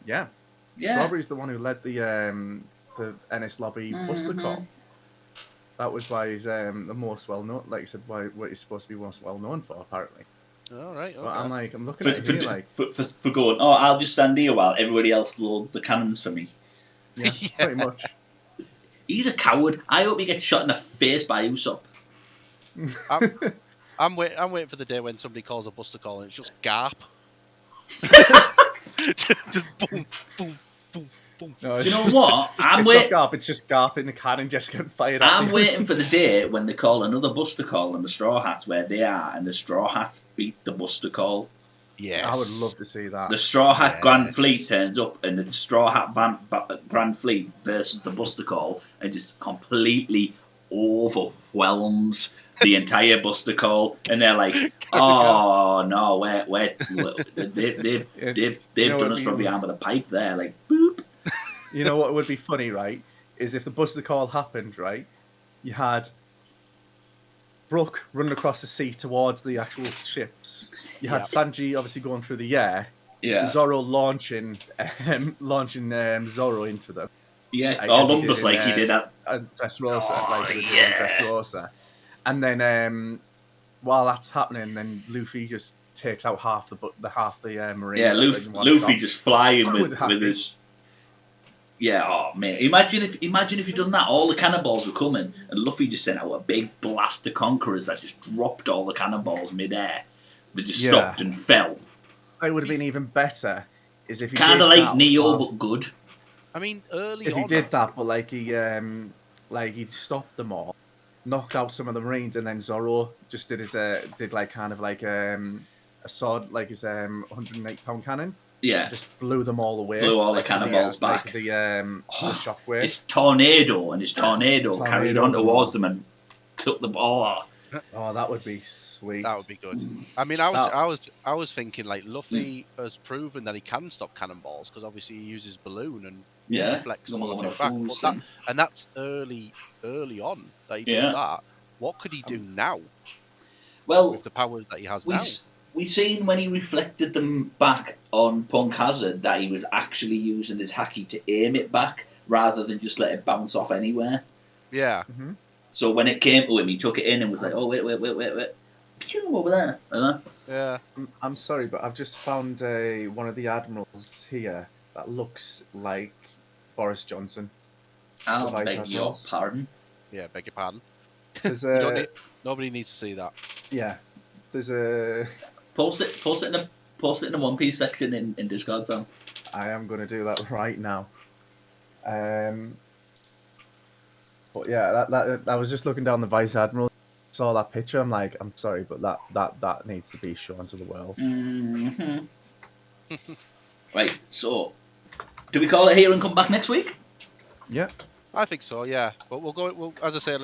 Yeah. Yeah. Strawberry's the one who led the Ennis Lobby Buster Mhm. Call. That was why he's the most well known. Like you said, why what he's supposed to be most well known for, apparently. All right. Okay. But I'm looking For, at it here, like, for going, oh, I'll just stand here while everybody else loads the cannons for me. yeah, pretty much. He's a coward. I hope he gets shot in the face by Usopp. I'm waiting for the day when somebody calls a Buster Call and it's just Garp. just boom, boom, boom, boom. No, Do you know what? I'm waiting. It's just Garp in the cannon just getting fired at. I'm waiting for the day when they call another Buster Call and the Straw Hats where they are, and the Straw Hats beat the Buster Call. Yes. I would love to see that. The Straw Hat Yes. Grand Fleet turns up, and the Straw Hat Grand Fleet versus the Buster Call, and just completely overwhelms the entire Buster Call, and they're like, "Oh no, they've You know done what us from we- behind with a pipe there." Like, boop. You know what would be funny, right? Is if the Buster Call happened, right? You had Brooke running across the sea towards the actual ships. You had Yeah. Sanji obviously going through the air. Yeah, Zoro launching Zoro into them. yeah. I All guess he numbers did like he in, did at. Dressrosa, Oh, like he did yeah. in Dressrosa. And then while that's happening, then Luffy just takes out half the Marines. Yeah, in one Luffy shot. just flying With with happy. his. Yeah, oh man! Imagine if you'd done that. All the cannonballs were coming, and Luffy just sent out a big blast of conquerors that just dropped all the cannonballs midair. They just Yeah. stopped and fell. It would have been even better is if he Kind did of like that, Neo, but but good. I mean, early if on. he did that, but like he stopped them all, knocked out some of the Marines, and then Zoro just did his a sword, like his 108-pound cannon, Yeah, just blew them all away. Blew all the like, cannonballs like back. The shockwave. it's tornado, and his tornado carried Tornado. on towards them and took the ball. Oh, that would be sweet. That would be good. I mean, I was thinking like Luffy has proven that he can stop cannonballs because obviously he uses balloon and Yeah, reflects don't one or wanna two back. fool But some. that's early on that he does Yeah. that. What could he do now Well, with the powers that he has we now? we seen when he reflected them back on Punk Hazard that he was actually using his haki to aim it back rather than just let it bounce off anywhere. Yeah, So when it came to him, he took it in and was like, "Oh wait, Pew, over there." Like that. yeah. I'm sorry, but I've just found one of the admirals here that looks like Boris Johnson. I'll Vice beg your admirals. pardon. Yeah, beg your pardon. There's You don't need, nobody needs to see that. yeah, there's a. Post it in the One Piece section in Discord, Sam. I am going to do that right now. But yeah, that I was just looking down the Vice Admiral, saw that picture. I'm like, I'm sorry, but that needs to be shown to the world. Mm-hmm. Right. So, do we call it here and come back next week? Yeah, I think so. Yeah, but we'll as I say,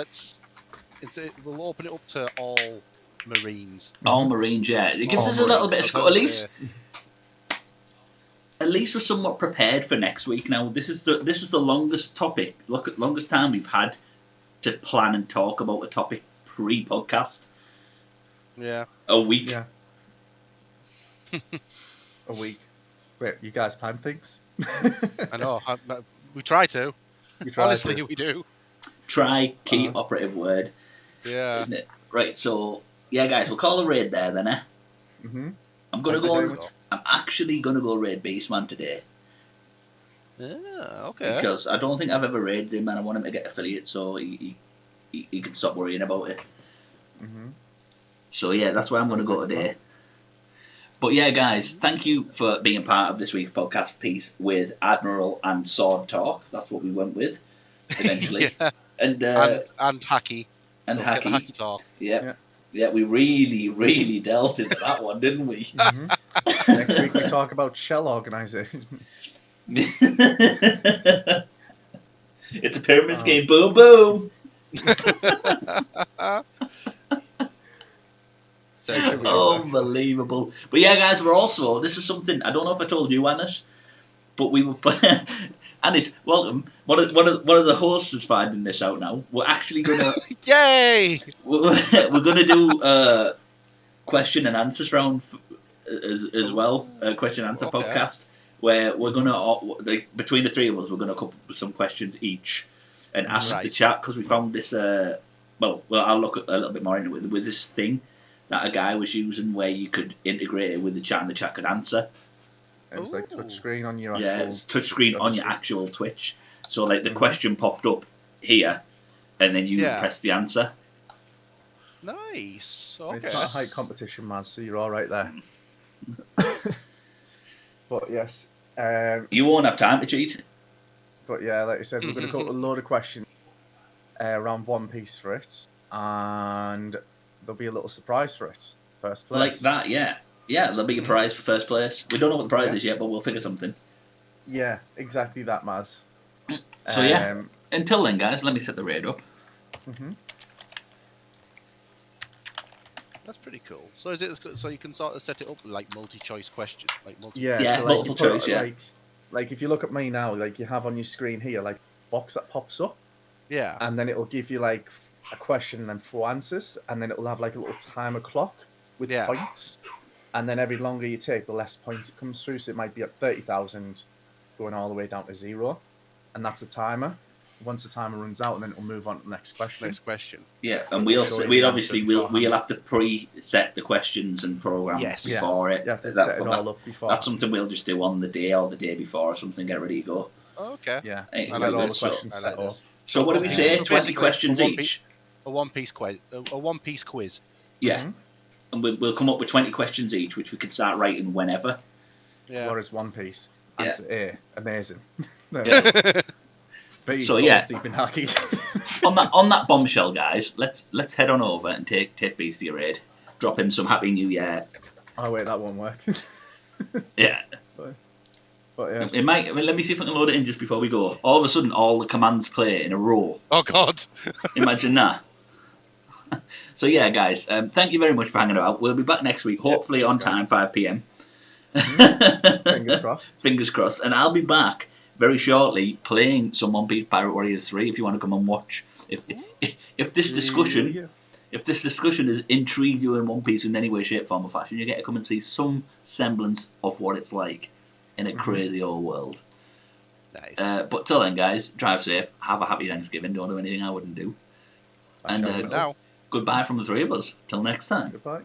we'll open it up to all Marines. All Marines, yeah. It gives All us a little Marines, bit of I'd say. at least we're somewhat prepared for next week now. This is the longest topic, longest time we've had to plan and talk about a topic pre-podcast. Yeah. A week. yeah. A week. Wait, you guys plan things? I know. We try to. We try Honestly, to. we do. Try, key operative word, Yeah. isn't it? Right, so, yeah, guys, we'll call a raid there then, eh? Mm-hmm. I'm gonna Thank you go. very On, much. I'm actually gonna go raid Beastman today Yeah, okay. because I don't think I've ever raided him, and I want him to get affiliate so he can stop worrying about it. Mm-hmm. So yeah, that's where I'm gonna go today. But yeah, guys, thank you for being part of this week's podcast piece with Admiral and Sword Talk. That's what we went with eventually. Yeah. And And hacky. and Don't forget the hacky. hacky talk. Yeah. Yeah, we really delved into that one, didn't we? Mm-hmm. Next week we talk about shell organisation. It's a pyramid scheme. Boom, boom. Unbelievable. But yeah, guys, we're also, this is something, I don't know if I told you, Annis, but we were, and it's, welcome, one of the hosts is finding this out now. We're actually going to, Yay! we're going to do a question and answers round as well, a question and answer podcast, where we're going to, between the three of us, we're going to come up with some questions each and ask the chat, because we found this, well, I'll look a little bit more into it. With this thing that a guy was using where you could integrate it with the chat and the chat could answer. It was like touchscreen on your actual... Yeah, it's touchscreen on your actual Twitch. So like the question popped up here, and then you press the answer. Nice. Okay. It's not a high competition, man, so you're all right there. But yes. You won't have time to cheat. But yeah, like I said, we're going to go with a load of questions around One Piece for it, and there'll be a little surprise for it. First place. Like that, yeah. Yeah, there'll be a prize for first place. We don't know what the prize is yet, but we'll figure something. Yeah, exactly that, Maz. So yeah, until then, guys, let me set the raid up. That's pretty cool. So is it so you can sort of set it up with like multi-choice question, like so multiple choice, yeah. Like if you look at me now, like you have on your screen here, like a box that pops up. Yeah. And then it'll give you like a question and then 4 answers, and then it'll have like a little timer clock with points. And then every longer you take, the less points it comes through. So it might be at 30,000, going all the way down to 0, and that's the timer. Once the timer runs out, and then it'll move on to the next question. Yeah, and we'll have to pre-set the questions and programs before it. You have to set it all up before. That's something we'll just do on the day or the day before or something. Get ready to go. Okay. Yeah. I like all the questions set up. So what do we say? 20 questions each. A one-piece quiz. A one-piece quiz. Yeah. And we'll come up with 20 questions each, which we can start writing whenever. Yeah. What is One Piece? Answer A. Amazing. B, so yeah, deep in hockey. on that bombshell, guys, let's head on over and take Beast the raid. Drop him some Happy New Year. Oh wait, that won't work. Yeah. But yeah. It might. I mean, let me see if I can load it in just before we go. All of a sudden, all the commands play in a row. Oh God! Imagine that. So yeah, guys, thank you very much for hanging out. We'll be back next week, hopefully on time, 5 p.m. Fingers crossed. Fingers crossed. And I'll be back very shortly playing some One Piece Pirate Warriors 3 if you want to come and watch. If this discussion has intrigued you in One Piece in any way, shape, form or fashion, you get to come and see some semblance of what it's like in a crazy old world. Nice. But till then, guys, drive safe, have a happy Thanksgiving, don't do anything I wouldn't do. And now. Goodbye from the three of us. Till next time. Goodbye.